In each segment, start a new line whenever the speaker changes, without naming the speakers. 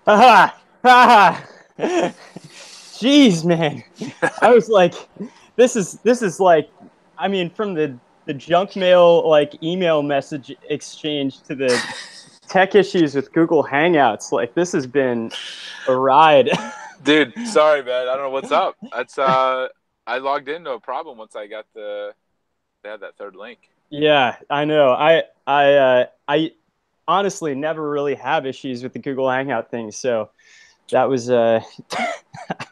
Ah, ah. Jeez, man. I was like, this is like, I mean, from the junk mail like email message exchange to the tech issues with Google Hangouts. Like, this has been a ride.
Dude, sorry, man. I don't know what's up. That's I logged into a problem once I got they had that third link.
Yeah, I know. I honestly never really have issues with the Google Hangout thing, so that was I
I've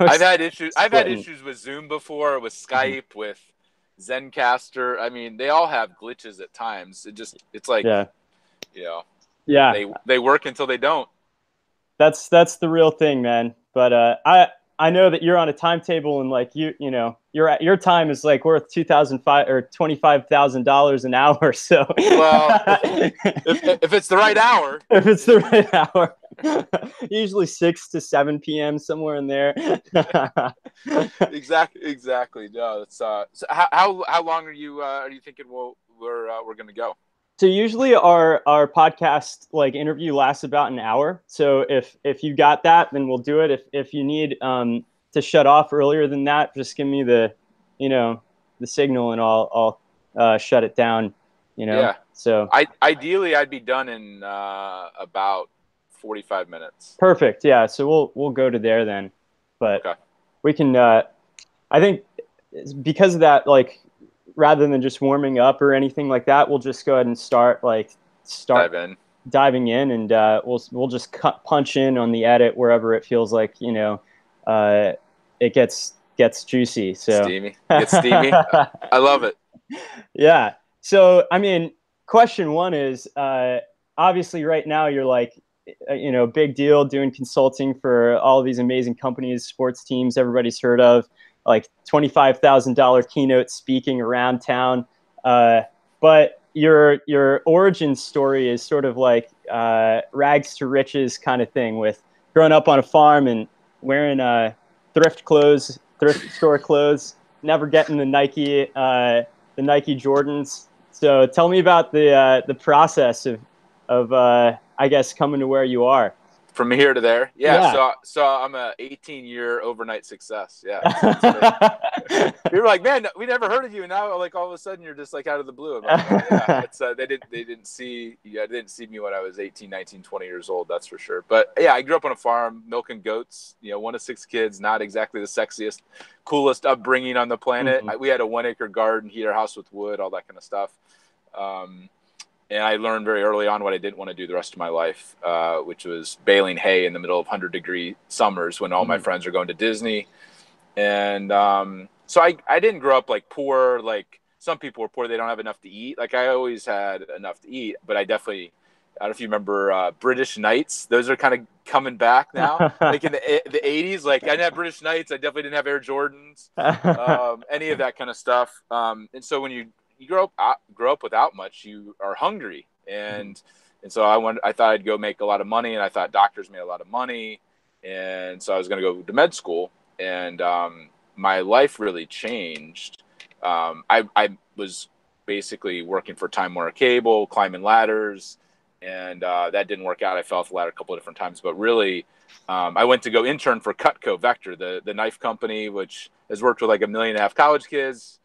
was
had issues. I've had
splitting.
issues with Zoom before, with
Mhm.
Skype, with Zencaster. I mean, they all have glitches at times. It's like,
Yeah,
you know,
yeah.
they work until they don't.
That's the real thing, man. But I know that you're on a timetable, and like you know your time is like worth 2,005 or $25,000 an hour. So
Well, if it's the right hour,
if it's the right hour, usually 6 to 7 p.m. somewhere in there.
exactly. No, it's so how long are you thinking we're gonna go?
So usually our podcast like interview lasts about an hour. So if you got that, then we'll do it. If you need to shut off earlier than that, just give me the you know the signal and I'll shut it down. You know.
Yeah,
So
ideally I'd be done in about 45 minutes.
perfect. Yeah. So we'll go to there then. But
Okay,
we can. I think because of that, like rather than just warming up or anything like that, we'll just go ahead and start
dive in.
diving in, and we'll just punch in on the edit wherever it feels like uh, it gets juicy. So
Steamy. Get steamy. I love it.
yeah. So I mean, question one is obviously right now you're like big deal doing consulting for all of these amazing companies, sports teams everybody's heard of, like $25,000 keynote speaking around town. But your origin story is sort of like rags to riches kind of thing, with growing up on a farm and wearing thrift store clothes, never getting the Nike Jordans. So tell me about the process of I guess coming to where you are.
From here to there. Yeah,
Yeah.
so I'm a 18-year overnight success. Yeah, it's been people are like, man, we never heard of you, and now like all of a sudden you're just like out of the blue. I'm like, well, yeah, it's they didn't see me when I was 18, 19, 20 years old, that's for sure. But yeah, I grew up on a farm milking goats. One of six kids, not exactly the sexiest, coolest upbringing on the planet.
Mhm.
We had a 1 acre garden, heated our house with wood, all that kind of stuff. Um, and I learned very early on what I didn't want to do the rest of my life, which was baling hay in the middle of 100-degree summers when all my
Mhm.
friends are going to Disney. And so I didn't grow up like poor, like some people were poor, they don't have enough to eat. Like I always had enough to eat, but I don't know if you remember British Knights. Those are kind of coming back now. Like in the 80s, like I didn't have British Knights. I definitely didn't have Air Jordans, any of that kind of stuff. And so when you grow up without much, you are hungry, and so I thought I'd go make a lot of money, and I thought doctors made a lot of money, and so I was going to go to med school, and my life really changed. I was basically working for Time Warner Cable, climbing ladders, and that didn't work out. I fell off the ladder a couple of different times, but really, I went to go intern for Cutco Vector, the knife company, which has worked with like 1.5 million college kids.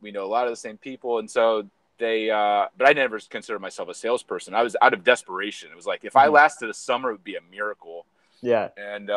We know a lot of the same people, and so but I never considered myself a salesperson. I was out of desperation. It was like if I
Mhm.
lasted a summer, it would be a miracle.
Yeah.
And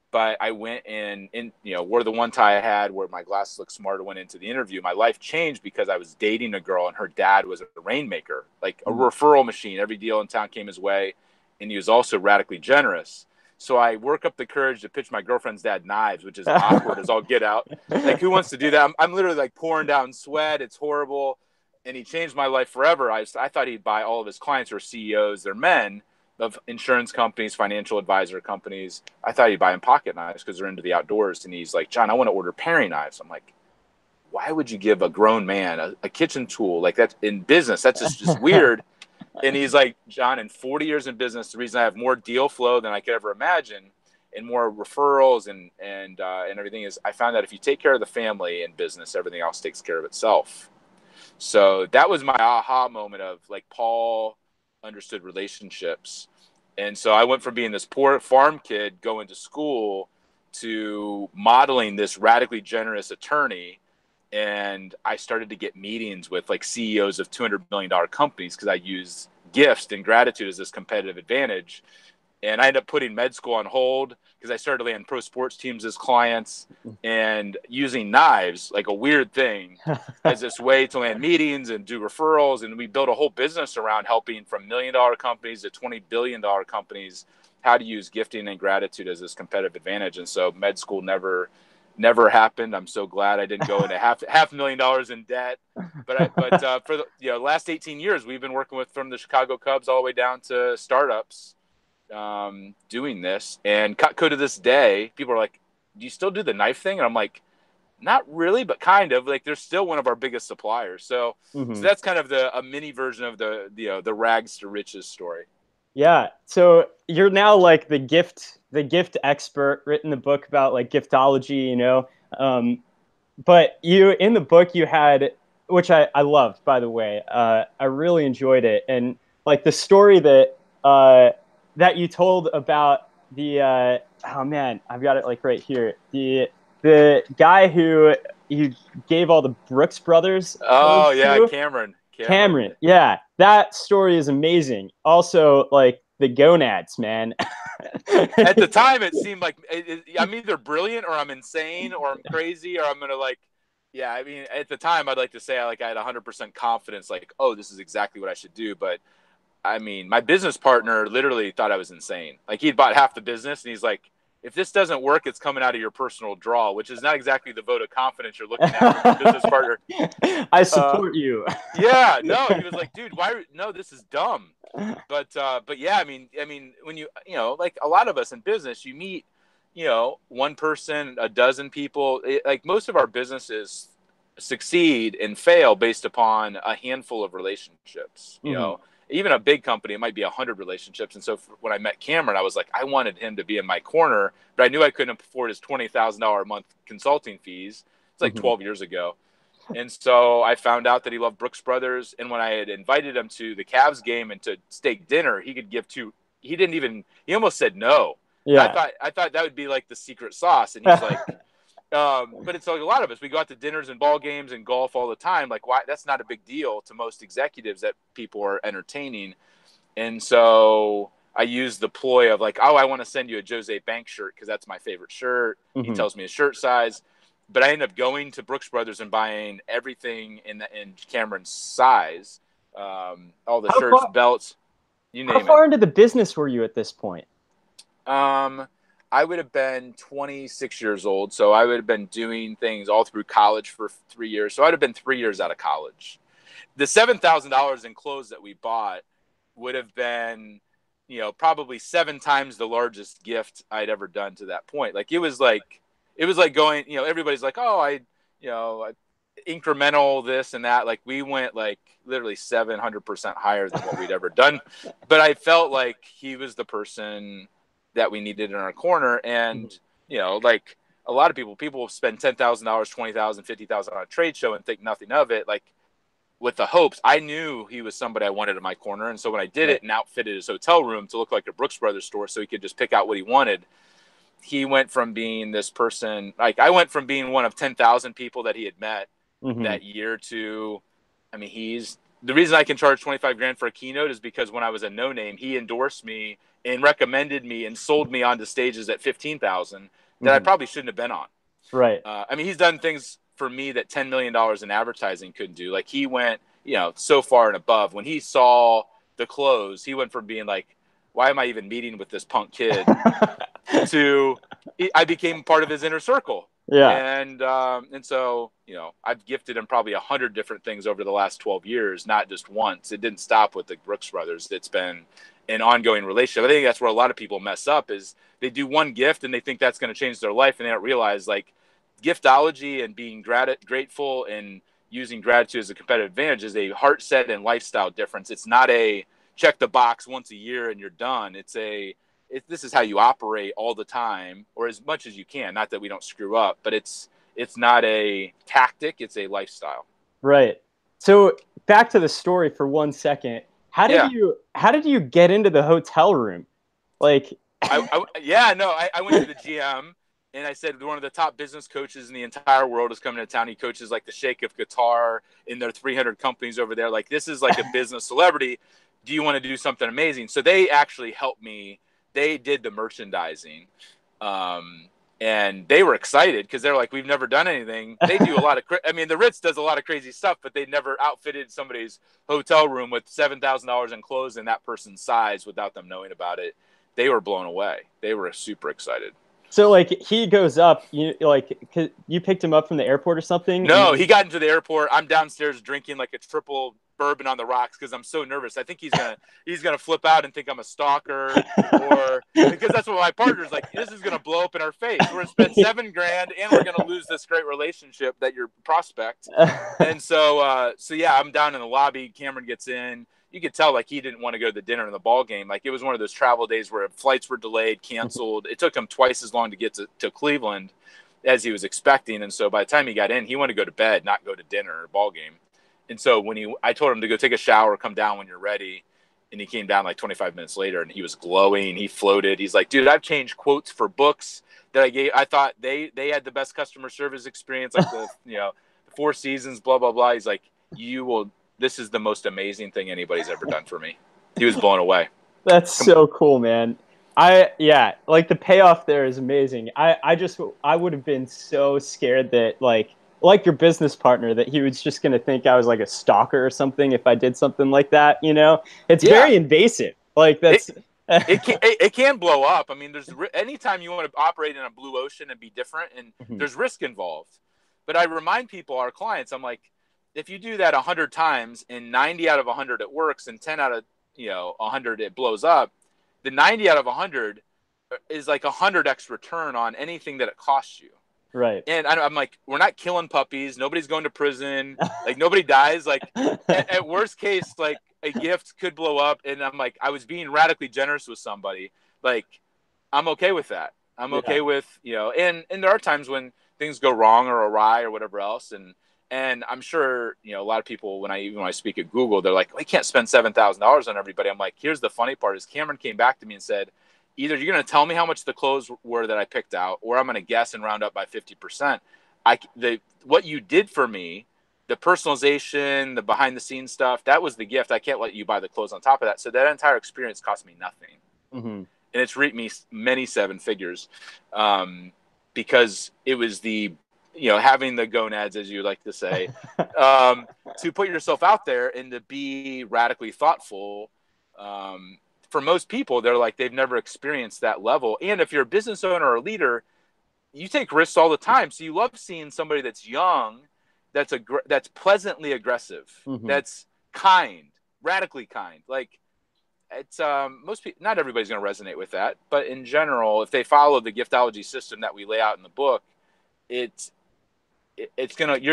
but I went wore the one tie I had, where my glasses looked smarter. Went into the interview. My life changed because I was dating a girl, and her dad was a rainmaker, like a
Mhm.
referral machine. Every deal in town came his way, and he was also radically generous. So I work up the courage to pitch my girlfriend's dad knives, which is awkward as all get out. Like, who wants to do that? I'm literally like pouring down sweat. It's horrible. And he changed my life forever. I thought he'd buy all of his clients who are CEOs, they're men of insurance companies, financial advisor companies. I thought he'd buy him pocket knives because they're into the outdoors. And he's like, John, I want to order paring knives. I'm like, why would you give a grown man a kitchen tool like that in business? That's just weird. And he's like, John, in 40 years in business, the reason I have more deal flow than I could ever imagine and more referrals and everything is I found that if you take care of the family in business, everything else takes care of itself. So that was my aha moment of like Paul understood relationships. And so I went from being this poor farm kid going to school to modeling this radically generous attorney. And I started to get meetings with like CEOs of $200 million companies because I use gifts and gratitude as this competitive advantage. And I ended up putting med school on hold because I started landing pro sports teams as clients and using knives, like a weird thing, as this way to land meetings and do referrals. And we built a whole business around helping from $1 million companies to $20 billion companies how to use gifting and gratitude as this competitive advantage. And so med school never happened. I'm so glad I didn't go into half $500,000 in debt. But for the last 18 years, we've been working with from the Chicago Cubs all the way down to startups doing this. And Cutco to this day, people are like, do you still do the knife thing? And I'm like, not really, but kind of. Like, they're still one of our biggest suppliers. So that's kind of a mini version of the rags to riches story.
Yeah. So you're now like the gift expert, written the book about like giftology, but you, in the book you had, which I loved, by the way, I really enjoyed it. And like the story that you told about oh man, I've got it like right here. The guy who you gave all the Brooks Brothers
Oh
clothes
yeah,
to,
Cameron.
Cameron. Yeah, that story is amazing. Also, like the gonads, man.
At the time, it seemed like I'm either brilliant or I'm insane or I'm crazy or I'm gonna like. Yeah, I mean, at the time, I'd like to say I had 100% confidence, like, oh, this is exactly what I should do. But I mean, my business partner literally thought I was insane. Like, he'd bought half the business, and he's like, if this doesn't work, it's coming out of your personal draw, which is not exactly the vote of confidence you're looking at from your business partner.
I support you.
Yeah, no, he was like, dude, why? No, this is dumb. But yeah, I mean, when like a lot of us in business, you meet, one person, a dozen people. Like most of our businesses succeed and fail based upon a handful of relationships. Even a big company, it might be 100 relationships. And so when I met Cameron, I was like, I wanted him to be in my corner, but I knew I couldn't afford his $20,000 a month consulting fees. It's like 12 years ago. And so I found out that he loved Brooks Brothers. And when I had invited him to the Cavs game and to steak dinner, he could give two. He almost said no. And
Yeah.
I thought that would be like the secret sauce. And he's like, but it's like a lot of us, we go out to dinners and ball games and golf all the time. Like, why? That's not a big deal to most executives that people are entertaining. And so I use the ploy of like, oh, I want to send you a Jose Banks shirt because that's my favorite shirt. He tells me his shirt size. But I ended up going to Brooks Brothers and buying everything in Cameron's size, all the shirts, belts, you name it.
How far into the business were you at this point?
I would have been 26 years old, so I would have been doing things all through college for 3 years. So I'd have been 3 years out of college. The $7,000 in clothes that we bought would have been, probably 7 times the largest gift I'd ever done to that point. Like it was like going, everybody's like, oh, I incremental this and that. Like we went like literally 700% higher than what we'd ever done. But I felt like he was the person that we needed in our corner. And, like a lot of people spend $10,000, $20,000, $50,000 on a trade show and think nothing of it. Like with the hopes, I knew he was somebody I wanted in my corner. And so when I did it and outfitted his hotel room to look like a Brooks Brothers store so he could just pick out what he wanted, he went from being this person, like I went from being one of 10,000 people that he had met that year to, I mean, the reason I can charge 25 grand for a keynote is because when I was a no name, he endorsed me and recommended me and sold me onto stages at 15,000 that I probably shouldn't have been on.
Right.
I mean, he's done things for me that $10 million in advertising couldn't do. Like he went, so far and above. When he saw the clothes, he went from being like, why am I even meeting with this punk kid to I became part of his inner circle.
Yeah.
And so, I've gifted him probably 100 different things over the last 12 years, not just once. It didn't stop with the Brooks Brothers. It's been an ongoing relationship. I think that's where a lot of people mess up is they do one gift and they think that's going to change their life. And they don't realize like giftology and being grateful and using gratitude as a competitive advantage is a heart set and lifestyle difference. It's not a check the box once a year and you're done. This is how you operate all the time or as much as you can. Not that we don't screw up, but it's not a tactic. It's a lifestyle.
Right. So back to the story for 1 second. How did you get into the hotel room? Like,
Yeah, no, I went to the GM and I said one of the top business coaches in the entire world is coming to town. He coaches like the Sheikh of Qatar in their 300 companies over there. Like, this is like a business celebrity. Do you want to do something amazing? So they actually helped me. They did the merchandising. Um, and they were excited because they're like, we've never done anything. They do a lot of, I mean, the Ritz does a lot of crazy stuff, but they never outfitted somebody's hotel room with $7,000 in clothes in that person's size without them knowing about it. They were blown away. They were super excited.
so like he goes up, you picked him up from the airport or something, and
No,
then
he got into the airport. I'm downstairs drinking like a triple bourbon on the rocks because I'm so nervous. I think he's gonna flip out and think I'm a stalker, or because that's what my partner's like. This is gonna blow up in our face. We're gonna spend $7,000 and we're gonna lose this great relationship that your prospect. And so yeah, I'm down in the lobby. Cameron gets in. You could tell like he didn't want to go to the dinner and the ball game. Like, it was one of those travel days where flights were delayed, canceled. It took him twice as long to get to Cleveland as he was expecting. And so by the time he got in, he wanted to go to bed, not go to dinner or ball game. And so I told him to go take a shower, come down when you're ready. And he came down like 25 minutes later and he was glowing. He floated. He's like, dude, I've changed quotes for books that I gave. I thought they had the best customer service experience, like the Four Seasons, blah, blah, blah. He's like, this is the most amazing thing anybody's ever done for me. He was blown away.
that's so cool, man. Yeah, like the payoff there is amazing. I would have been so scared that like your business partner, that he was just gonna think I was like a stalker or something if I did something like that. It's
Yeah.
very invasive. Like that's
It can blow up. I mean, anytime you want to operate in a blue ocean and be different, and there's risk involved. But I remind people, our clients, I'm like, if you do that 100 times and 90 out of 100 it works and 10 out of 100 it blows up, the 90 out of 100 is like 100x return on anything that it costs you.
right.
And I'm like, we're not killing puppies. Nobody's going to prison. Like, nobody dies. Like, at worst case, like a gift could blow up. And I'm like, I was being radically generous with somebody. Like, I'm okay with that. I'm okay
Yeah.
with, and there are times when things go wrong or awry or whatever else. And I'm sure, a lot of people, when I speak at Google, they're like, we can't spend $7,000 on everybody. I'm like, here's the funny part is Cameron came back to me and said, either you're going to tell me how much the clothes were that I picked out, or I'm going to guess and round up by 50%. What you did for me, the personalization, the behind the scenes stuff, that was the gift. I can't let you buy the clothes on top of that. So that entire experience cost me nothing.
Mm-hmm.
And it's reaped me many seven figures, because it was having the gonads, as you like to say, to put yourself out there and to be radically thoughtful. For most people, they're like, they've never experienced that level. And if you're a business owner or a leader, you take risks all the time. So you love seeing somebody that's young, that's pleasantly aggressive,
Mm-hmm.
that's kind, radically kind. Like, it's most people, not everybody's going to resonate with that, but in general, if they follow the giftology system that we lay out in the book, you're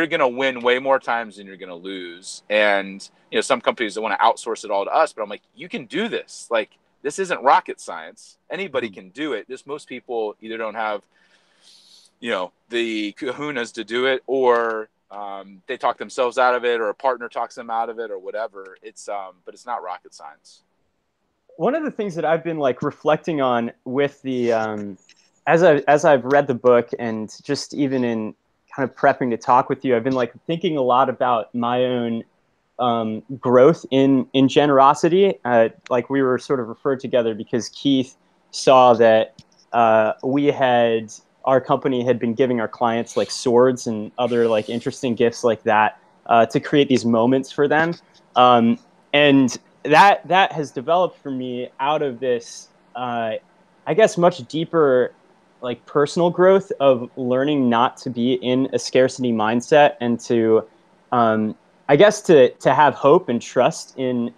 gonna win way more times than you're gonna lose. And some companies that want to outsource it all to us, but I'm like, you can do this. Like, this isn't rocket science. Anybody can do it. Most people either don't have the kahunas to do it, or they talk themselves out of it, or a partner talks them out of it, or whatever. But it's not rocket science.
One of the things that I've been like reflecting on with the as I've read the book, and just even in kind of prepping to talk with you, I've been like thinking a lot about my own growth in generosity. Like, we were sort of referred together because Keith saw that our company had been giving our clients like swords and other like interesting gifts like that, to create these moments for them. And that has developed for me out of this, I guess, much deeper like personal growth of learning not to be in a scarcity mindset, and to I guess to have hope and trust in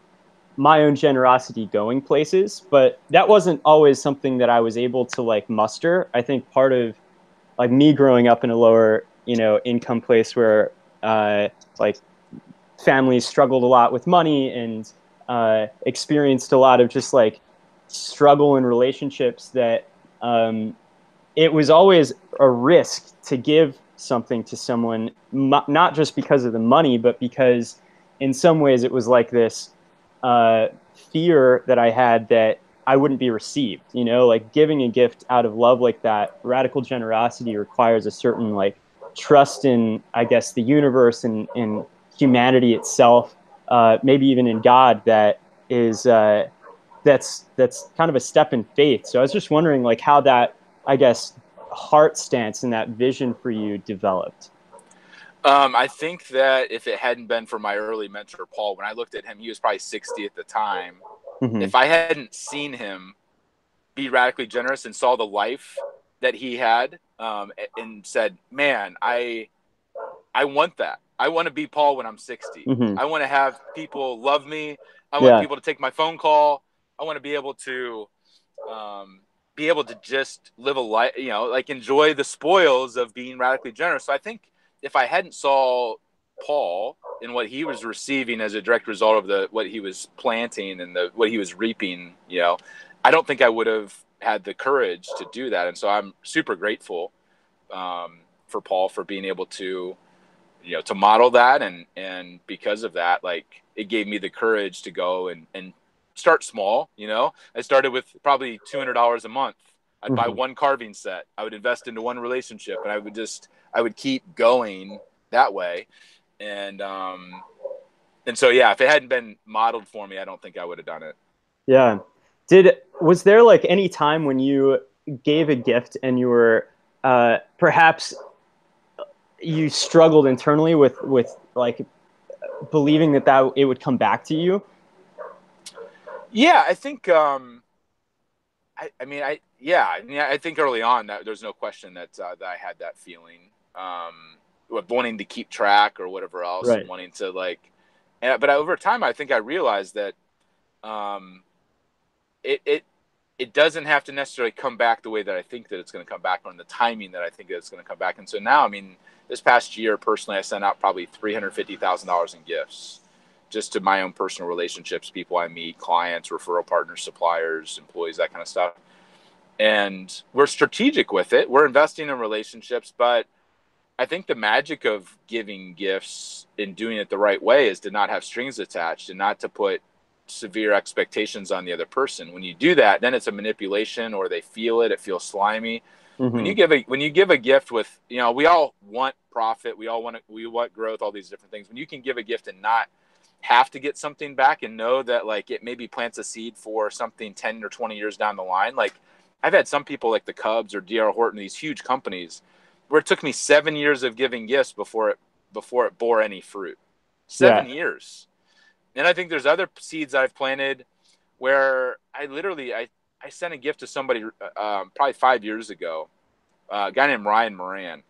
my own generosity going places. But that wasn't always something that I was able to like muster. I think part of like me growing up in a lower income place where like families struggled a lot with money, and experienced a lot of just like struggle in relationships, that it was always a risk to give something to someone, not just because of the money, but because in some ways it was like this fear that I had that I wouldn't be received. You know, like giving a gift out of love like that, radical generosity requires a certain like trust in, I guess, the universe and in humanity itself, maybe even in God. That is that's kind of a step in faith. So I was just wondering, like, how that, I guess, heart stance and that vision for you developed.
I think that if it hadn't been for my early mentor, Paul, when I looked at him, he was probably 60 at the time.
Hmm.
If I hadn't seen him be radically generous and saw the life that he had, and said, man, I want that. I want to be Paul when I'm 60.
Hmm.
I want to have people love me. I want
Yeah.
people to take my phone call. I want to um, be able to just live a life, like enjoy the spoils of being radically generous. So I think if I hadn't saw Paul and what he was receiving as a direct result of what he was planting and what he was reaping, I don't think I would have had the courage to do that. And so I'm super grateful for Paul for being able to to model that, and because of that, like, it gave me the courage to go and start small. I started with probably $200 a month. I'd buy
Hmm.
one carving set. I would invest into one relationship, and I would keep going that way. And so, yeah, if it hadn't been modeled for me, I don't think I would have done it.
Yeah. Was there like any time when you gave a gift and you were perhaps you struggled internally with like believing that it would come back to you?
Yeah, I think I think early on that there's no question that I had that feeling, of wanting to keep track or whatever else, and
Right.
wanting to, like, but over time, I think I realized that um, it it it doesn't have to necessarily come back the way that I think that it's going to come back, or in the timing that I think that it's going to come back. And so now, I mean, this past year personally, I sent out probably $350,000 in gifts, just to my own personal relationships, people I meet, clients, referral partners, suppliers, employees, that kind of stuff. And we're strategic with it. We're investing in relationships, but I think the magic of giving gifts and doing it the right way is to not have strings attached, and not to put severe expectations on the other person. When you do that, then it's a manipulation, or they feel it. It feels slimy.
Hmm.
When you give a gift with, we all want profit. We want growth, all these different things. When you can give a gift and not have to get something back, and know that, like, it maybe plants a seed for something 10 or 20 years down the line. Like, I've had some people like the Cubs or DR Horton, these huge companies, where it took me 7 years of giving gifts before it bore any fruit.
Yeah.
7 years. And I think there's other seeds I've planted where I sent a gift to somebody probably 5 years ago. A guy named Ryan Moran.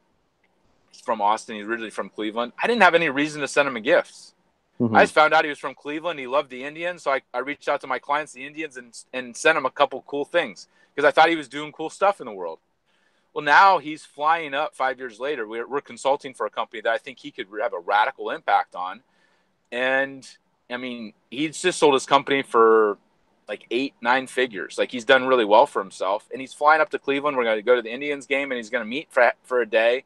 He's from Austin. He's originally from Cleveland. I didn't have any reason to send him a gift. I
Hmm.
just found out he was from Cleveland. He loved the Indians, so I reached out to my clients, the Indians, and sent him a couple cool things, because I thought he was doing cool stuff in the world. Well, now he's flying up 5 years later. We're consulting for a company that I think he could have a radical impact on. And I mean, he's just sold his company for like 8, 9 figures. Like, he's done really well for himself. And he's flying up to Cleveland. We're going to go to the Indians game, and he's going to meet for a day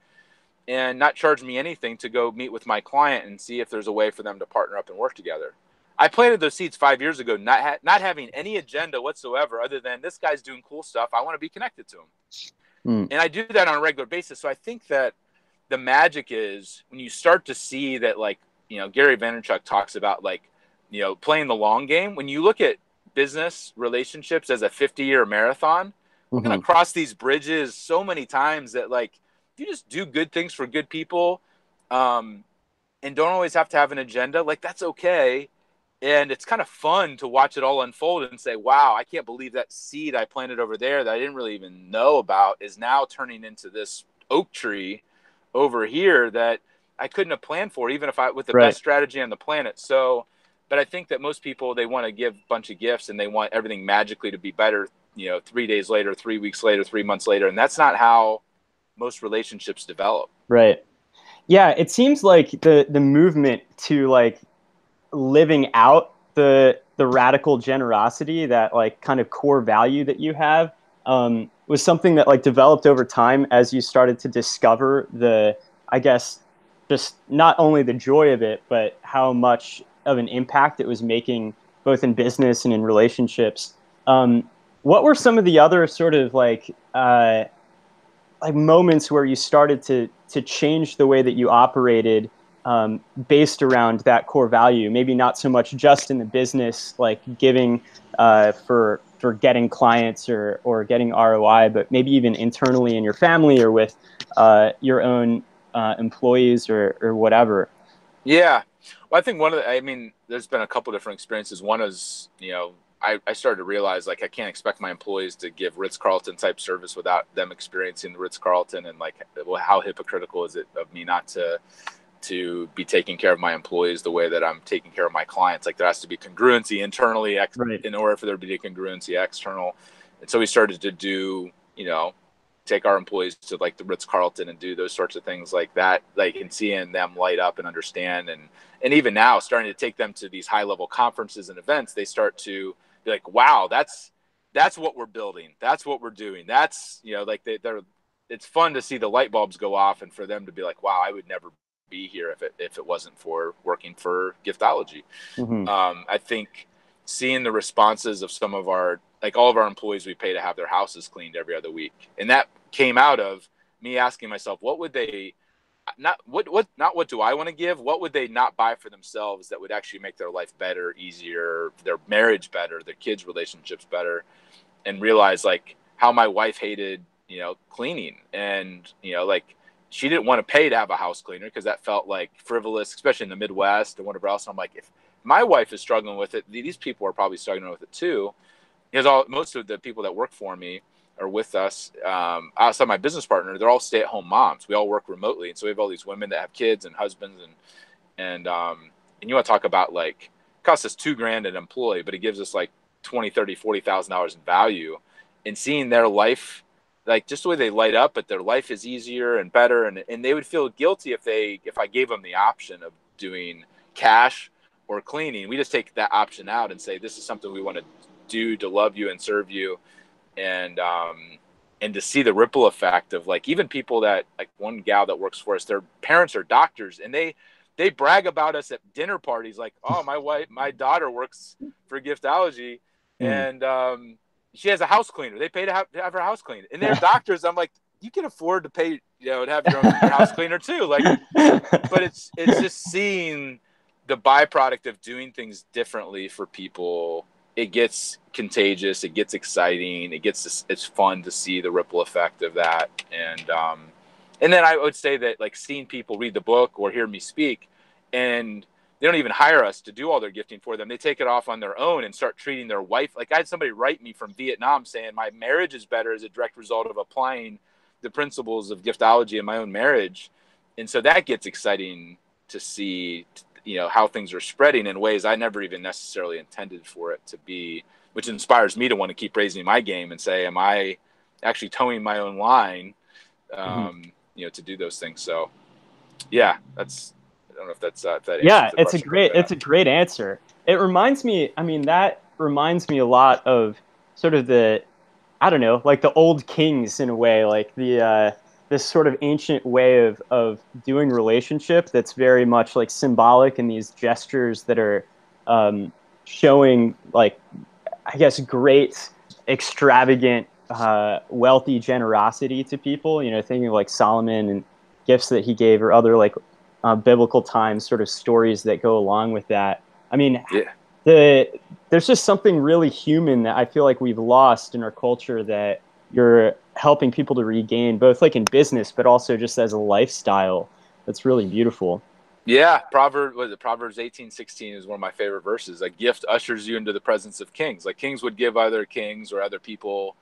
and not charge me anything to go meet with my client and see if there's a way for them to partner up and work together. I planted those seeds 5 years ago, not having any agenda whatsoever, other than this guy's doing cool stuff. I want to be connected to him.
Mm.
And I do that on a regular basis. So I think that the magic is when you start to see that, like, Gary Vaynerchuk talks about, like, playing the long game. When you look at business relationships as a 50-year marathon, we're going to
Hmm.
cross these bridges so many times that, like, if you just do good things for good people, um, and don't always have to have an agenda, like, that's okay. And it's kind of fun to watch it all unfold and say, wow, I can't believe that seed I planted over there that I didn't really even know about is now turning into this oak tree over here that I couldn't have planned for, even if I with the
Right.
best strategy on the planet. So, but I think that most people, they want to give a bunch of gifts and they want everything magically to be better, 3 days later, 3 weeks later, 3 months later. And that's not how most relationships develop.
Right. Yeah. It seems like the movement to like living out the radical generosity, that like kind of core value that you have, was something that like developed over time as you started to discover the, I guess, just not only the joy of it, but how much of an impact it was making both in business and in relationships. What were some of the other sort of like moments where you started to change the way that you operated, based around that core value? Maybe not so much just in the business, like giving, for getting clients or getting ROI, but maybe even internally in your family or with your own employees or whatever.
Yeah. Well, I think I mean, there's been a couple different experiences. One is, I started to realize like I can't expect my employees to give Ritz-Carlton type service without them experiencing the Ritz-Carlton, and like, well, how hypocritical is it of me not to be taking care of my employees the way that I'm taking care of my clients? Like there has to be congruency internally
Right.
in order for there to be a congruency external. And so we started to do, take our employees to like the Ritz Carlton and do those sorts of things like that, like, and seeing them light up and understand. And even now starting to take them to these high level conferences and events, they start to be like, wow, that's what we're building. That's what we're doing. That's, like they're, it's fun to see the light bulbs go off and for them to be like, wow, I would never be here if it wasn't for working for Giftology.
Hmm.
I think seeing the responses of some of our, like all of our employees, we pay to have their houses cleaned every other week, and that came out of me asking myself, what would they not what do I want to give? What would they not buy for themselves that would actually make their life better, easier, their marriage better, their kids' relationships better? And realize like how my wife hated, cleaning, and like she didn't want to pay to have a house cleaner because that felt like frivolous, especially in the Midwest and whatever else. And I'm like, if my wife is struggling with it, these people are probably struggling with it too. Because most of the people that work for me or with us, outside my business partner, they're all stay-at-home moms. We all work remotely, and so we have all these women that have kids and husbands, and you want to talk about like, it costs us $2,000 an employee, but it gives us like 20, 30, $40,000 in value. And seeing their life, like just the way they light up, but their life is easier and better, and they would feel guilty if I gave them the option of doing cash or cleaning. We just take that option out and say this is something we want to do to love you and serve you, and to see the ripple effect of like even people that, like one gal that works for us, their parents are doctors, and they brag about us at dinner parties like, oh, my daughter works for Giftology,
Mm.
and she has a house cleaner. They pay to have her house cleaned, and they're doctors. I'm like, you can afford to pay, to have your house cleaner too. Like, but it's just seeing the byproduct of doing things differently for people. It gets contagious. It gets exciting. It's fun to see the ripple effect of that. And then I would say that like seeing people read the book or hear me speak, and they don't even hire us to do all their gifting for them. They take it off on their own and start treating their wife. Like I had somebody write me from Vietnam saying my marriage is better as a direct result of applying the principles of giftology in my own marriage. And so that gets exciting to see, how things are spreading in ways I never even necessarily intended for it to be, which inspires me to want to keep raising my game and say, am I actually towing my own line,
Mhm.
to do those things? So yeah, I don't know if that answers
Yeah,
the question, but
it's a great answer. It reminds me, I mean, that reminds me a lot of sort of the, I don't know, like the old kings in a way, like the this sort of ancient way of doing relationship that's very much like symbolic in these gestures that are, showing like, I guess, great, extravagant, wealthy generosity to people. You know, thinking of like Solomon and gifts that he gave, or other like biblical times, sort of stories that go along with that. I mean,
yeah.
the there's just something really human that I feel like we've lost in our culture that you're helping people to regain, both like in business, but also just as a lifestyle. That's really beautiful.
Yeah, Proverbs 18:16 is one of my favorite verses. A gift ushers you into the presence of kings. Like kings would give other kings or other people.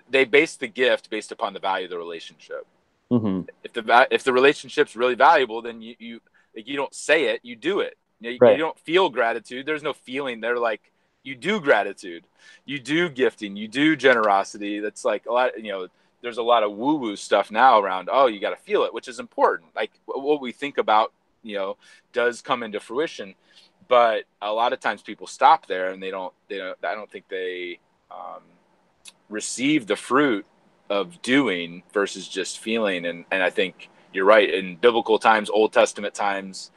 They base the gift based upon the value of the relationship.
Hmm.
If the relationship's really valuable, then you like, you don't say it, you do it. You
Right.
don't feel gratitude. There's no feeling. They're like, you do gratitude, you do gifting, you do generosity. That's like a lot. There's a lot of woo woo stuff now around. Oh, you got to feel it, which is important. Like what we think about, does come into fruition, but a lot of times people stop there and they don't. I don't think they um, receive the fruit of doing versus just feeling. And I think you're right. In biblical times, Old Testament times,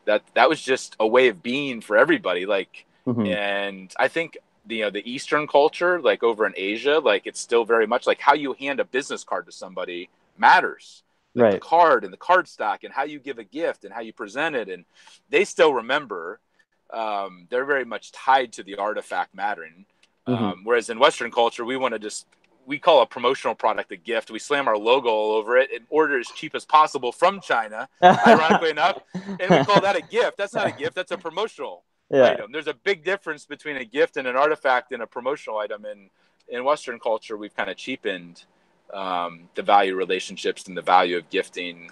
that was just a way of being for everybody. Like,
Hmm.
and I think the Eastern culture, like over in Asia, like it's still very much like how you hand a business card to somebody matters. Like the
Right.
card and the card stock and how you give a gift and how you present it. And they still remember. They're very much tied to the artifact mattering.
Hmm.
Whereas in Western culture, we call a promotional product a gift. We slam our logo all over it and order as cheap as possible from China, ironically enough. And we call that a gift. That's not a gift. That's a promotional
Yeah.
item. There's a big difference between a gift and an artifact and a promotional item. And in Western culture, we've kind of cheapened the value relationships and the value of gifting,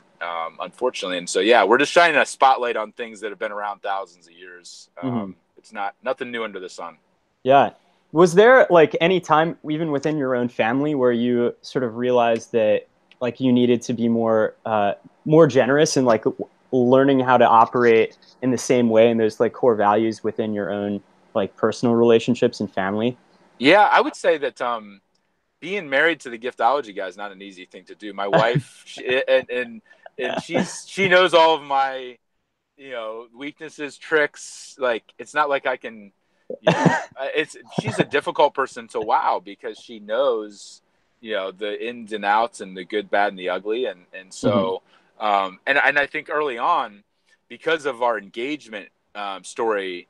unfortunately. And so, yeah, we're just shining a spotlight on things that have been around thousands of years.
Hmm.
It's not nothing new under the sun.
Yeah. Was there like any time, even within your own family, where you sort of realized that like you needed to be more generous and like learning how to operate in the same way and those like core values within your own like personal relationships and family?
Yeah, I would say that being married to the Giftology guy is not an easy thing to do. My wife, and she knows all of my weaknesses, tricks. Like it's not like I can, it's she's a difficult person to wow because she knows the ins and outs and the good, bad, and the ugly, and
Hmm.
so and I think early on because of our engagement story,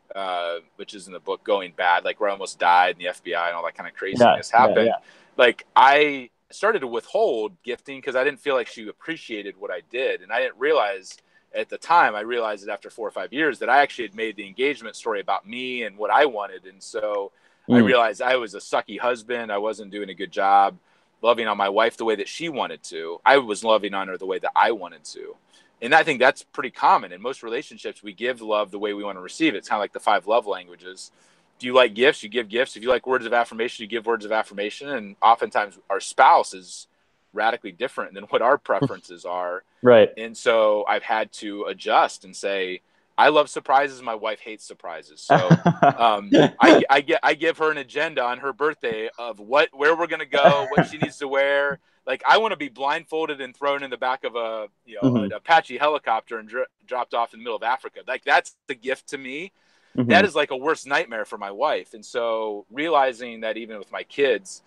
which is in the book, going bad, like where I almost died in the FBI and all that kind of
Yeah.
craziness
Yeah.
happened.
Yeah.
Like I started to withhold gifting because I didn't feel like she appreciated what I did, and I didn't realize at the time. I realized it after 4 or 5 years that I actually had made the engagement story about me and what I wanted, and so I
Mm.
realized I was a sucky husband. I wasn't doing a good job loving on my wife the way that she wanted to. I was loving on her the way that I wanted to. And I think that's pretty common in most relationships. We give love the way we want to receive it. It's kind of like the 5 love languages. Do you like gifts? You give gifts. If you like words of affirmation, you give words of affirmation. And oftentimes our spouse is radically different than what our preferences are.
Right.
And so I've had to adjust and say, I love surprises. My wife hates surprises. So I give her an agenda on her birthday of where we're going to go, what she needs to wear. Like I want to be blindfolded and thrown in the back of
Hmm.
an Apache helicopter and dropped off in the middle of Africa. Like that's the gift to me. That
Hmm.
is like a worst nightmare for my wife. And so realizing that even with my kids,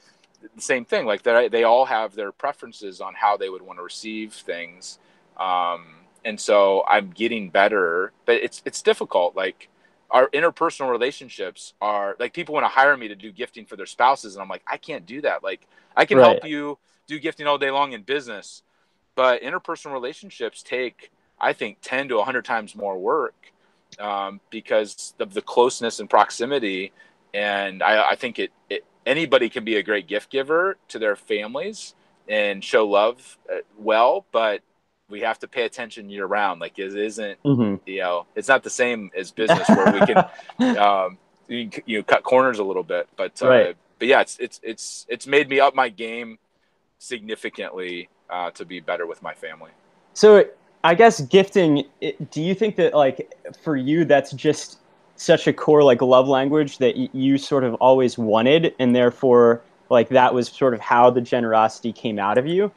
the same thing, like they all have their preferences on how they would want to receive things. Um, and so I'm getting better, but it's difficult. Like our interpersonal relationships are like people want to hire me to do gifting for their spouses, and I'm like, I can't do that. Like I can
Right.
help you do gifting all day long in business, but interpersonal relationships take, I think, 10 to 100 times more work because of the closeness and proximity. And I think anybody can be a great gift giver to their families and show love well, but we have to pay attention year round. Like it isn't,
Hmm.
it's not the same as business where we can, cut corners a little bit.
Right.
But yeah, it's made me up my game significantly to be better with my family.
So I guess gifting, do you think that like for you that's just such a core like love language that you sort of always wanted and therefore like that was sort of how the generosity came out of you?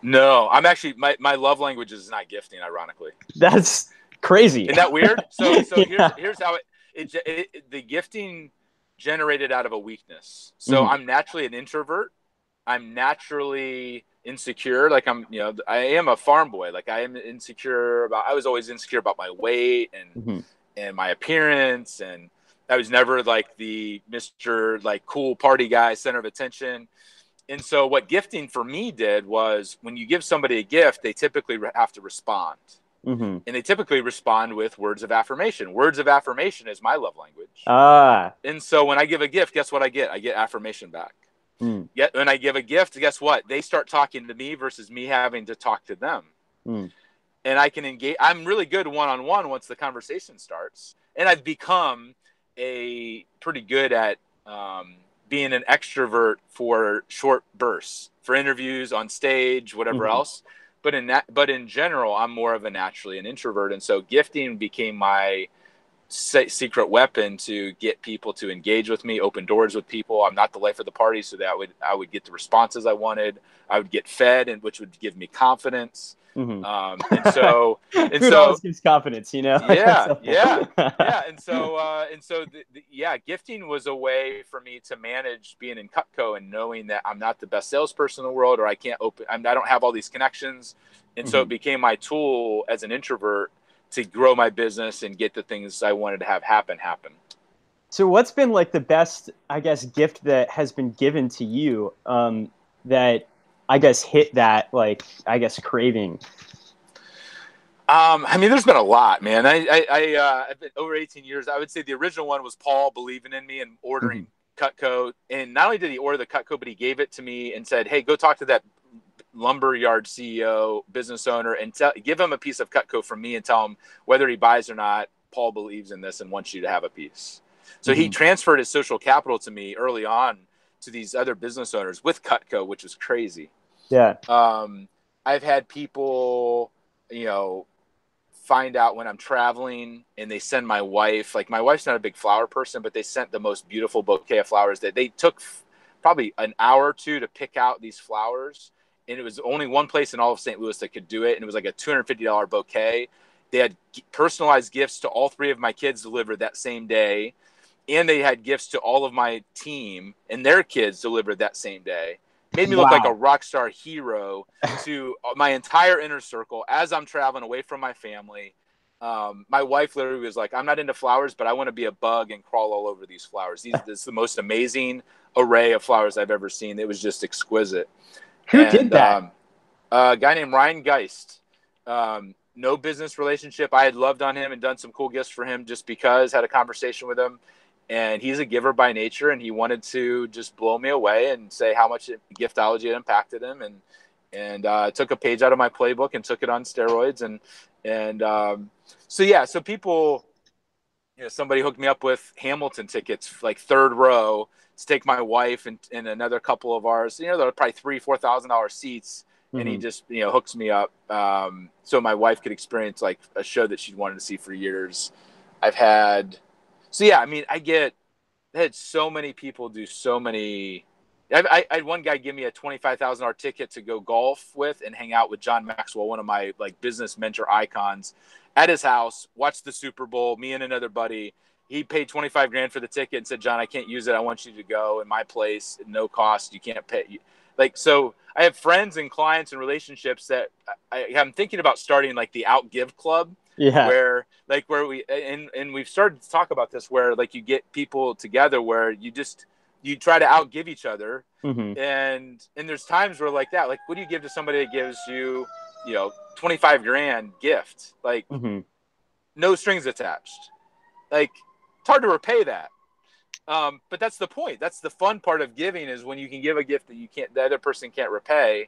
No, I'm actually my love language is not gifting, ironically.
That's crazy.
Isn't that weird? So
Yeah.
here's how the gifting generated out of a weakness. So
Hmm.
I'm naturally an introvert. I'm naturally insecure. Like I am a farm boy. Like I am insecure about. I was always insecure about my weight
Hmm.
and my appearance, and I was never like the Mr. like cool party guy, center of attention. And so what gifting for me did was when you give somebody a gift, they typically have to respond.
Hmm.
And they typically respond with words of affirmation. Words of affirmation is my love language.
Ah.
And so when I give a gift, guess what I get? I get affirmation back.
Mm.
Yet when I give a gift, guess what? They start talking to me versus me having to talk to them.
Mm.
And I can engage. I'm really good one-on-one once the conversation starts. And I've become a pretty good at being an extrovert for short bursts, for interviews, on stage, whatever
Hmm.
else. But in general, I'm more of a naturally an introvert, and so gifting became my secret weapon to get people to engage with me, open doors with people. I'm not the life of the party, so that I would get the responses I wanted. I would get fed, and which would give me confidence.
Hmm.
And so, and
Food
so,
always gives confidence, you know.
yeah,
So,
yeah, yeah. And so, yeah, gifting was a way for me to manage being in Cutco and knowing that I'm not the best salesperson in the world, or I can't open, I don't have all these connections. And so it
mhm.
became my tool as an introvert to grow my business and get the things I wanted to have happen.
So what's been like the best, I guess, gift that has been given to you, that I guess hit that, like, I guess, craving?
I mean, there's been a lot, man. I've been over 18 years. I would say the original one was Paul believing in me and ordering
Hmm.
Cutco. And not only did he order the Cutco, but he gave it to me and said, "Hey, go talk to that lumber yard CEO, business owner, and give him a piece of Cutco from me and tell him whether he buys or not. Paul believes in this and wants you to have a piece." So he
Hmm.
transferred his social capital to me early on to these other business owners with Cutco, which was crazy.
Yeah.
Um, I've had people, you know, find out when I'm traveling and they send my wife, like my wife's not a big flower person, but they sent the most beautiful bouquet of flowers that they took probably an hour or two to pick out these flowers. And it was only one place in all of St. Louis that could do it. And it was like a $250 bouquet. They had personalized gifts to all three of my kids delivered that same day. And they had gifts to all of my team and their kids delivered that same day. Made me look like a
Wow.
rock star hero to my entire inner circle as I'm traveling away from my family. My wife literally was like, "I'm not into flowers, but I want to be a bug and crawl all over these flowers. This is the most amazing array of flowers I've ever seen. It was just exquisite."
Who did
And
that?
a guy named Ryan Geist, no business relationship. I had loved on him and done some cool gifts for him just because, had a conversation with him. And he's a giver by nature, and he wanted to just blow me away and say how much Giftology had impacted him, and took a page out of my playbook and took it on steroids, so people, somebody hooked me up with Hamilton tickets, like third row, to take my wife and another couple of ours. They're probably $3,000-$4,000 seats, and he
Hmm.
just hooks me up, so my wife could experience like a show that she'd wanted to see for years. I've had so yeah, I mean, I had so many people do so many. I had one guy give me a $25,000 ticket to go golf with and hang out with John Maxwell, one of my like business mentor icons, at his house. Watch the Super Bowl. Me and another buddy. He paid 25 grand for the ticket and said, "John, I can't use it. I want you to go in my place, at no cost. You can't pay." Like, so I have friends and clients and relationships that I'm thinking about starting like the Outgive Club,
Yeah.
where and we've started to talk about this, where like you get people together where you try to outgive each other.
Hmm.
And there's times where like that, like, what do you give to somebody that gives you 25 grand gift, like
Hmm.
no strings attached? Like, it's hard to repay that. But that's the point. That's the fun part of giving, is when you can give a gift that the other person can't repay.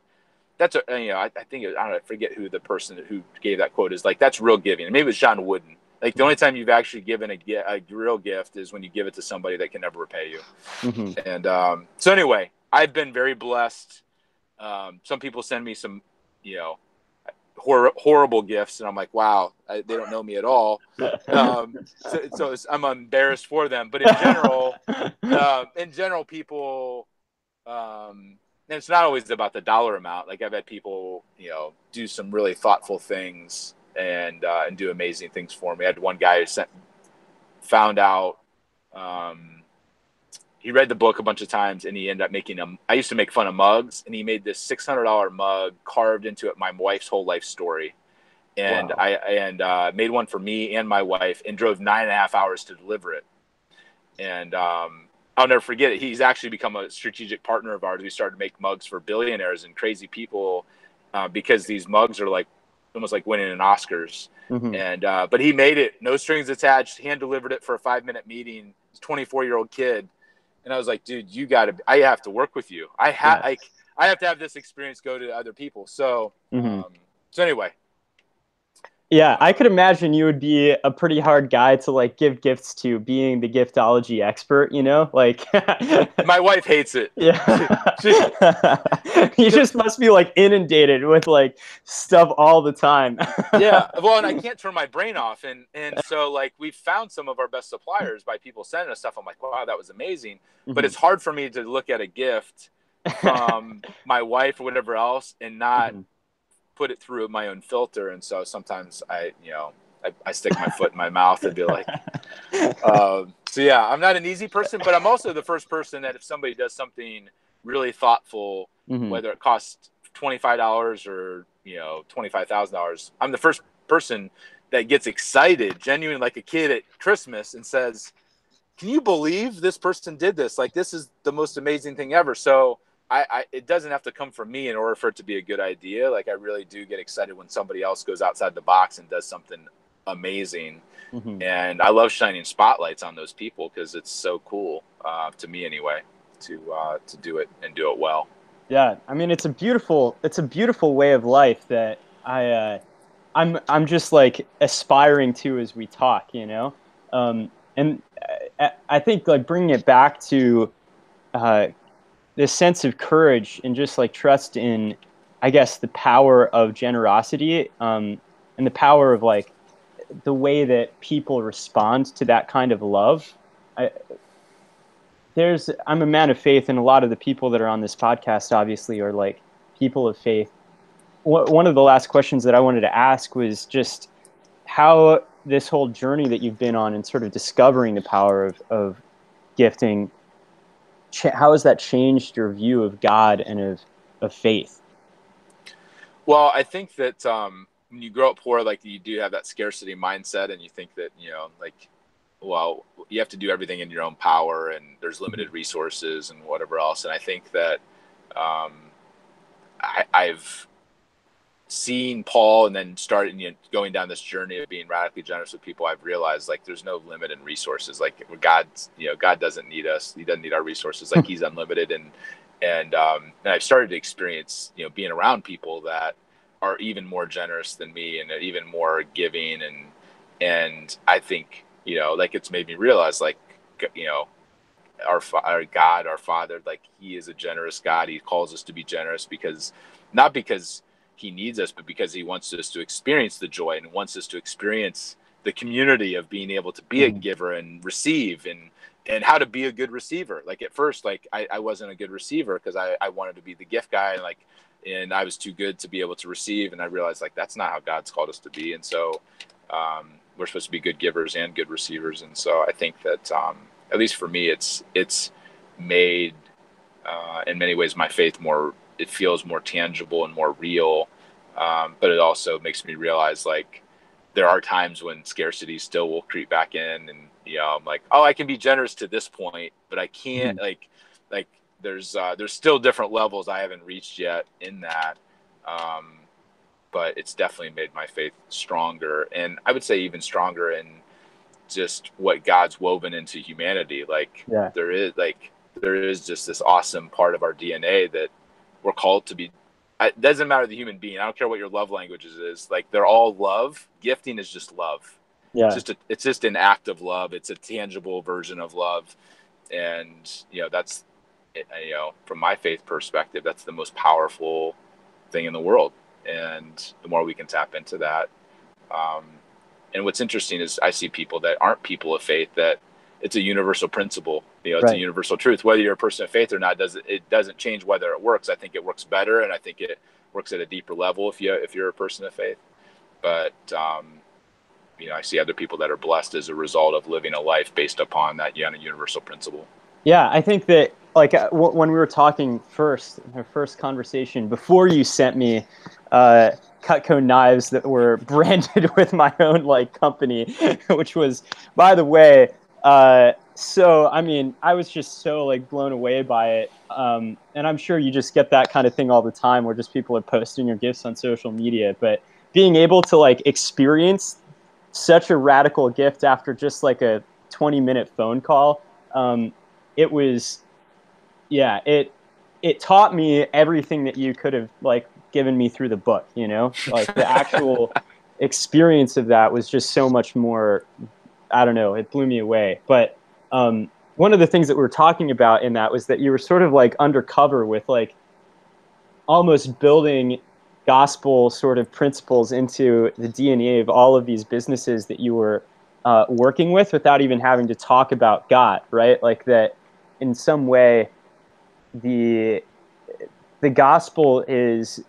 That's I think I don't know, I forget who the person who gave that quote is. Like, that's real giving. And maybe it was John Wooden. Like, the only time you've actually given a real gift is when you give it to somebody that can never repay you.
Hmm.
And so anyway, I've been very blessed. Some people send me some, you know, horrible gifts, and I'm like, wow, they don't know me at all. So I'm embarrassed for them. But in general, people, and it's not always about the dollar amount. Like, I've had people, do some really thoughtful things and do amazing things for me. I had one guy who found out. He read the book a bunch of times, and he ended up making them. I used to make fun of mugs, and he made this $600 mug carved into it my wife's whole life story. And
Wow.
I made one for me and my wife, and drove 9.5 hours to deliver it. And I'll never forget it. He's actually become a strategic partner of ours. We started to make mugs for billionaires and crazy people, because these mugs are like almost like winning an Oscars.
Hmm.
And but he made it, no strings attached, hand delivered it for a 5-minute meeting. 24-year-old kid. And I was like, dude, I have to work with you.
Yeah.
I have to have this experience go to other people. So,
Hmm.
so anyway,
Yeah, I could
um,
imagine you would be a pretty hard guy to like give gifts to, being the giftology expert, you know? Like
my wife hates it.
yeah.
she,
You just must be like inundated with like stuff all the time.
yeah. Well, and I can't turn my brain off. And so like we've found some of our best suppliers by people sending us stuff. I'm like, wow, that was amazing. But
Mhm.
it's hard for me to look at a gift from my wife or whatever else and not
Mhm.
put it through my own filter. And so sometimes I stick my foot in my mouth and be like, so yeah, I'm not an easy person, but I'm also the first person that if somebody does something really thoughtful,
Hmm.
whether it costs $25 or, $25,000, I'm the first person that gets excited, genuine, like a kid at Christmas, and says, can you believe this person did this? Like, this is the most amazing thing ever. So it doesn't have to come from me in order for it to be a good idea. Like, I really do get excited when somebody else goes outside the box and does something amazing.
Hmm.
And I love shining spotlights on those people because it's so cool, to me anyway, to do it and do it well.
Yeah, I mean it's a beautiful way of life that I'm just like aspiring to as we talk, you know. And I think like bringing it back to uh, this sense of courage and just like trust in, I guess, the power of generosity, and the power of like the way that people respond to that kind of love. I, I'm a man of faith, and a lot of the people that are on this podcast obviously are like people of faith. One of the last questions that I wanted to ask was just how this whole journey that you've been on and sort of discovering the power of gifting, how has that changed your view of God and of faith?
Well, I think that when you grow up poor, like you do have that scarcity mindset, and you think that like, well, you have to do everything in your own power, and there's
Mhm.
limited resources and whatever else. And I think that um, I've seen Paul and then started going down this journey of being radically generous with people. I've realized like there's no limit in resources. Like God doesn't need us. He doesn't need our resources. Like He's unlimited. And I've started to experience being around people that are even more generous than me and even more giving. And I think like it's made me realize like you know our God, our Father, like He is a generous God. He calls us to be generous because not because He needs us, but because He wants us to experience the joy and wants us to experience the community of being able to be a
Mhm.
giver and receive and how to be a good receiver. Like at first, like I wasn't a good receiver because I wanted to be the gift guy and I was too good to be able to receive. And I realized like that's not how God's called us to be. And so we're supposed to be good givers and good receivers. And so I think that at least for me, it's made in many ways my faith more. It feels more tangible and more real, but it also makes me realize like there are times when scarcity still will creep back in, and I'm like, oh, I can be generous to this point, but I can't
Mhm.
like there's still different levels I haven't reached yet in that. Um, but it's definitely made my faith stronger, and I would say even stronger in just what God's woven into humanity.
Yeah.
There is just this awesome part of our DNA that we're called to be. It doesn't matter the human being. I don't care what your love languages is. Like they're all love. Gifting is just love.
Yeah.
It's just an act of love. It's a tangible version of love, and that's from my faith perspective, that's the most powerful thing in the world. And the more we can tap into that, um, and what's interesting is I see people that aren't people of faith that it's a universal principle. It's a
Right.
universal truth. Whether you're a person of faith or not, it doesn't change whether it works. I think it works better, and I think it works at a deeper level if you're a person of faith. But I see other people that are blessed as a result of living a life based upon that universal principle.
Yeah, I think that like when we were talking first, in our first conversation before you sent me Cutco knives that were branded with my own like company, which was, by the way, so I mean, I was just so like blown away by it. And I'm sure you just get that kind of thing all the time, where just people are posting your gifts on social media. But being able to like experience such a radical gift after just like a 20-minute phone call. It was, yeah, it taught me everything that you could have like given me through the book, you know, like the actual experience of that was just so much more. I don't know, it blew me away. But one of the things that we were talking about in that was that you were sort of like undercover with like almost building gospel sort of principles into the DNA of all of these businesses that you were working with without even having to talk about God, right? Like that in some way, the the gospel is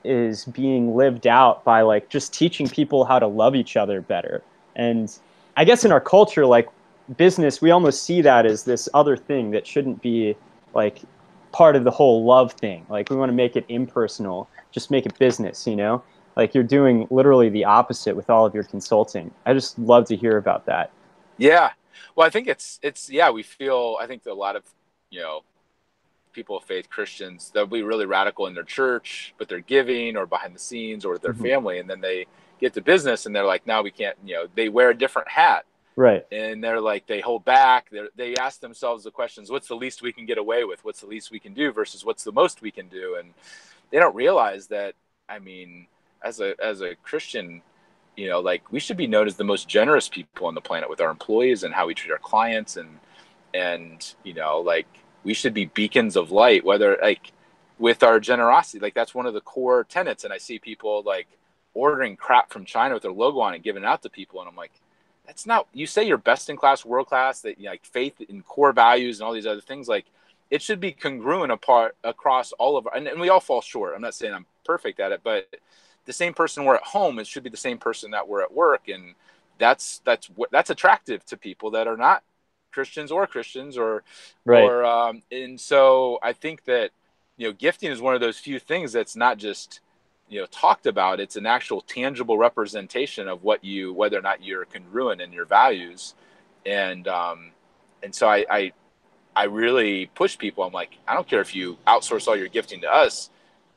being lived out by like just teaching people how to love each other better. And I guess in our culture, like business, we almost see that as this other thing that shouldn't be like part of the whole love thing. Like we want to make it impersonal, just make it business, you know? Like you're doing literally the opposite with all of your consulting. I just love to hear about that.
Yeah. Well, I think it's yeah, we feel I think that a lot of, you know, people of faith, Christians, they'll be really radical in their church, but they're giving or behind the scenes or with their
Hmm.
family, and then they get to business and they're like, now we can't, you know, they wear a different hat
Right.
and they're like, they hold back. They ask themselves the questions: what's the least we can get away with? What's the least we can do versus what's the most we can do? And they don't realize that. I mean, as a Christian, you know, like we should be known as the most generous people on the planet with our employees and how we treat our clients, and you know, like we should be beacons of light, whether like with our generosity. Like that's one of the core tenets. And I see people like ordering crap from China with their logo on it, giving it out to people, and I'm like, that's not. You say you're best in class, world class, that you know, like faith and core values and all these other things. Like it should be congruent apart across all of our, and we all fall short. I'm not saying I'm perfect at it, but the same person we're at home, it should be the same person that we're at work, and that's attractive to people that are not Christians
Right.
and so I think that, you know, gifting is one of those few things that's not just, you know, talked about. It's an actual tangible representation of what you, whether or not you're congruent in your values. And so I really push people. I'm like, I don't care if you outsource all your gifting to us,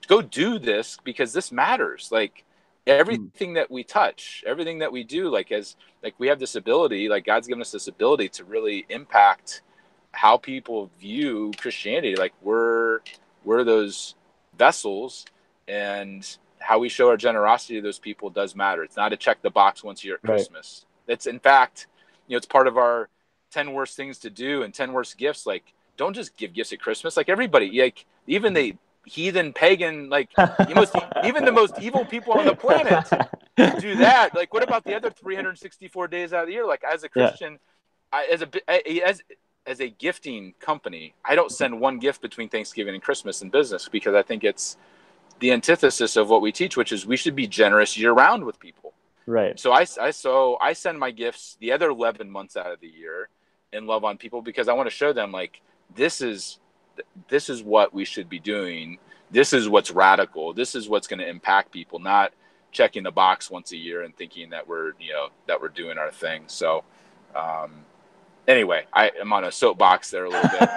go do this because this matters. Like
Mm.
everything that we touch, everything that we do, like as like we have this ability, like God's given us this ability to really impact how people view Christianity. Like we're those vessels, and how we show our generosity to those people does matter. It's not a check the box once a year at
Right.
Christmas. It's in fact, you know, it's part of our 10 worst things to do and 10 worst gifts. Like don't just give gifts at Christmas. Like everybody, like even the heathen pagan, like even the most evil people on the planet do that. Like what about the other 364 days out of the year? Like as a
Yeah.
Christian, as a gifting company, I don't send one gift between Thanksgiving and Christmas in business because I think it's the antithesis of what we teach, which is we should be generous year round with people.
Right.
So I send my gifts the other 11 months out of the year and love on people because I want to show them like this is what we should be doing. This is what's radical. This is what's going to impact people, not checking the box once a year and thinking that we're, you know, that we're doing our thing. So um, anyway, I am on a soapbox there a little bit.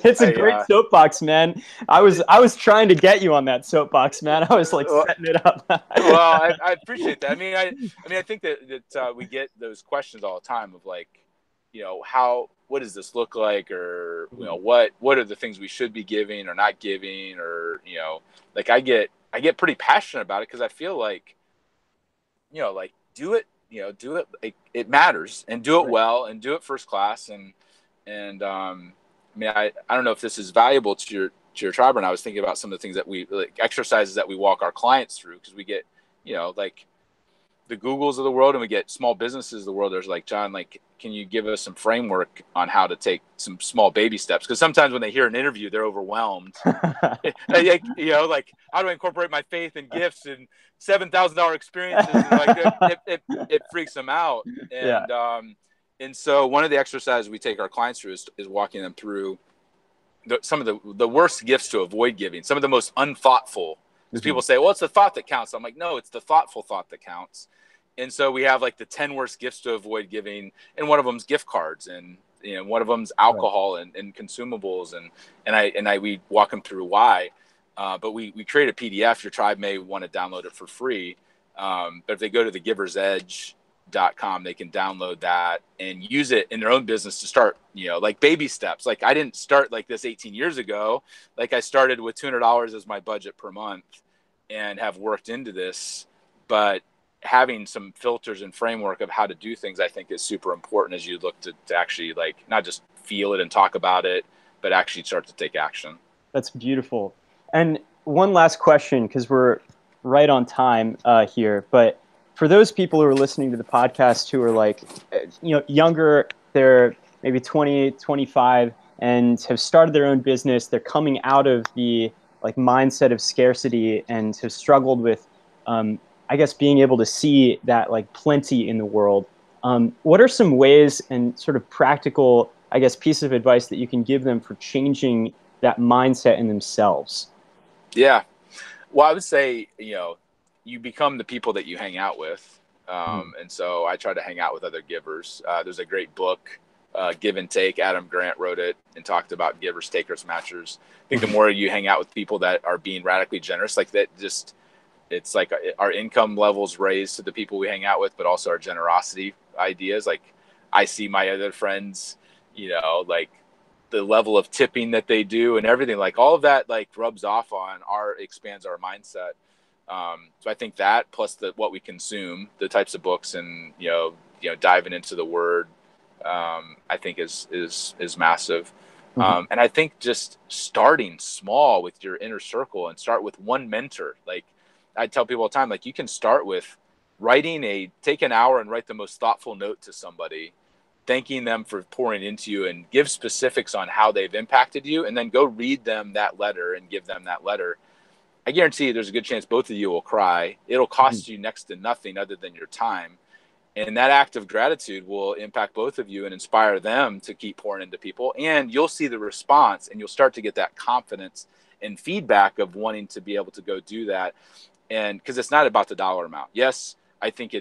It's a great soapbox, man. I was trying to get you on that soapbox, man. I was like
well,
setting it up.
I appreciate that. I think that we get those questions all the time of like, you know, what does this look like, or you know, what are the things we should be giving or not giving, or you know, like I get pretty passionate about it because I feel like, you know, like do it like, it matters, and do it
Right.
well and do it first class. And I don't know if this is valuable to your tribe, and I was thinking about some of the things that we like exercises that we walk our clients through, because we get, you know, like the Googles of the world and we get small businesses of the world. There's like, John, like, can you give us some framework on how to take some small baby steps? Because sometimes when they hear an interview, they're overwhelmed. Like, you know, like how do I incorporate my faith and gifts and $7,000 experiences? And like it freaks them out.
Yeah.
And so one of the exercises we take our clients through is walking them through some of the worst gifts to avoid giving, some of the most unthoughtful. Because
Mhm.
people say, well, it's the thought that counts. I'm like, no, it's the thoughtful thought that counts. And so we have like the 10 worst gifts to avoid giving, and one of them's gift cards, and you know, one of them's
Right.
alcohol and consumables, and we walk them through why. But we create a PDF. Your tribe may want to download it for free. But if they go to thegiversedge.com, they can download that and use it in their own business to start, you know, like baby steps. Like I didn't start like this 18 years ago. Like I started with $200 as my budget per month and have worked into this. But having some filters and framework of how to do things, I think is super important as you look to actually like not just feel it and talk about it, but actually start to take action.
That's beautiful. And one last question, because we're right on time here. But for those people who are listening to the podcast who are like, younger, they're maybe 20, 25, and have started their own business. They're coming out of the like mindset of scarcity and have struggled with, I guess, being able to see that like plenty in the world. What are some ways and sort of practical, I guess, pieces of advice that you can give them for changing that mindset in themselves?
Yeah. Well, I would say, you become the people that you hang out with.
Mhm.
And so I try to hang out with other givers. There's a great book, Give and Take. Adam Grant wrote it and talked about givers, takers, matchers. I think the
Mhm.
more you hang out with people that are being radically generous, like that, just it's like our income levels raised to the people we hang out with, but also our generosity ideas. Like I see my other friends, like the level of tipping that they do and everything, like all of that, like rubs off on expands our mindset. So I think that plus what we consume, the types of books and, diving into the word, I think is massive.
Mhm.
And I think just starting small with your inner circle and start with one mentor. Like I tell people all the time, like you can start with take an hour and write the most thoughtful note to somebody, thanking them for pouring into you and give specifics on how they've impacted you. And then go read them that letter and give them that letter. I guarantee you there's a good chance both of you will cry. It'll
Mhm.
cost you next to nothing other than your time. And that act of gratitude will impact both of you and inspire them to keep pouring into people. And you'll see the response and you'll start to get that confidence and feedback of wanting to be able to go do that. And because it's not about the dollar amount. Yes, I think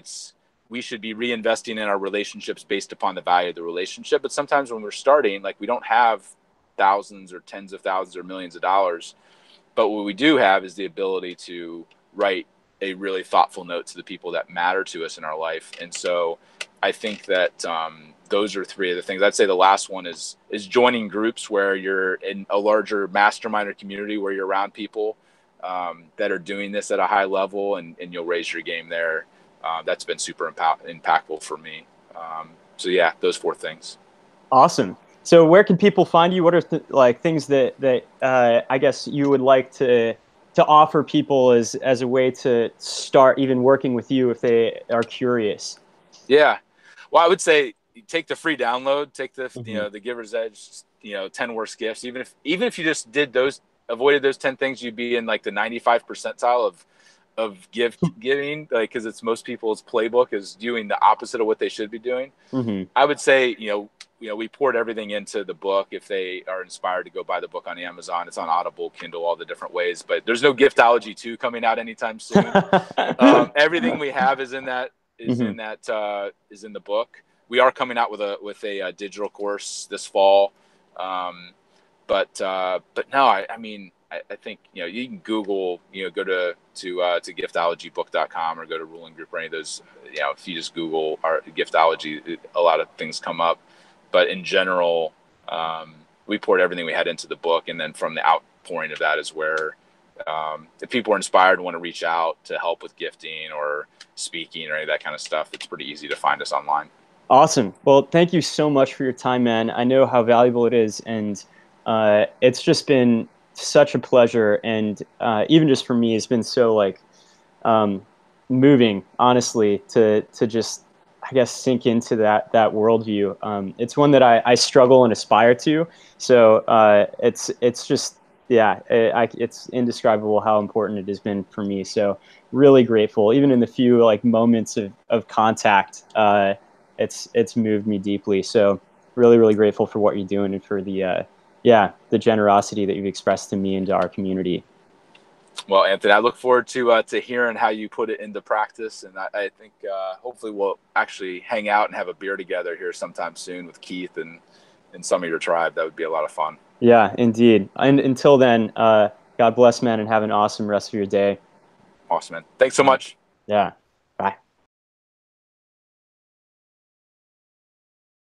we should be reinvesting in our relationships based upon the value of the relationship. But sometimes when we're starting, like we don't have thousands or tens of thousands or millions of dollars. But what we do have is the ability to write a really thoughtful note to the people that matter to us in our life. And so I think that those are three of the things. I'd say the last one is joining groups where you're in a larger mastermind or community where you're around people that are doing this at a high level, and you'll raise your game there. That's been super impactful for me. So yeah, those four things.
Awesome. So where can people find you? What are like things that I guess you would like to offer people as a way to start even working with you if they are curious?
Yeah. Well, I would say take the free download, take
Hmm.
the Giver's Edge, 10 worst gifts. Even if you just avoided those 10 things, you'd be in like the 95 percentile of gift giving, like, cause it's most people's playbook is doing the opposite of what they should be doing.
Hmm.
I would say, we poured everything into the book. If they are inspired to go buy the book on Amazon, it's on Audible, Kindle, all the different ways, but there's no Giftology 2 coming out anytime soon. Everything we have is in that
Hmm.
is in the book. We are coming out with a digital course this fall, um, but no, I mean I think you can Google, go to giftologybook.com or go to Ruling Group or any of those. If you just Google our Giftology, a lot of things come up. But in general, we poured everything we had into the book, and then from the outpouring of that is where if people are inspired and want to reach out to help with gifting or speaking or any of that kind of stuff, it's pretty easy to find us online.
Awesome. Well, thank you so much for your time, man. I know how valuable it is, and it's just been such a pleasure. And even just for me, it's been so like um, moving, honestly, to just I guess sink into that worldview. It's one that I struggle and aspire to. So it's just yeah, it's indescribable how important it has been for me. So really grateful, even in the few like moments of contact. It's moved me deeply. So really grateful for what you're doing and for the yeah, the generosity that you've expressed to me and to our community.
Well, Anthony, I look forward to hearing how you put it into practice, and I think hopefully we'll actually hang out and have a beer together here sometime soon with Keith and some of your tribe. That would be a lot of fun.
Yeah, indeed. And until then, God bless, man, and have an awesome rest of your day.
Awesome, man. Thanks so
All right.
much.
Yeah.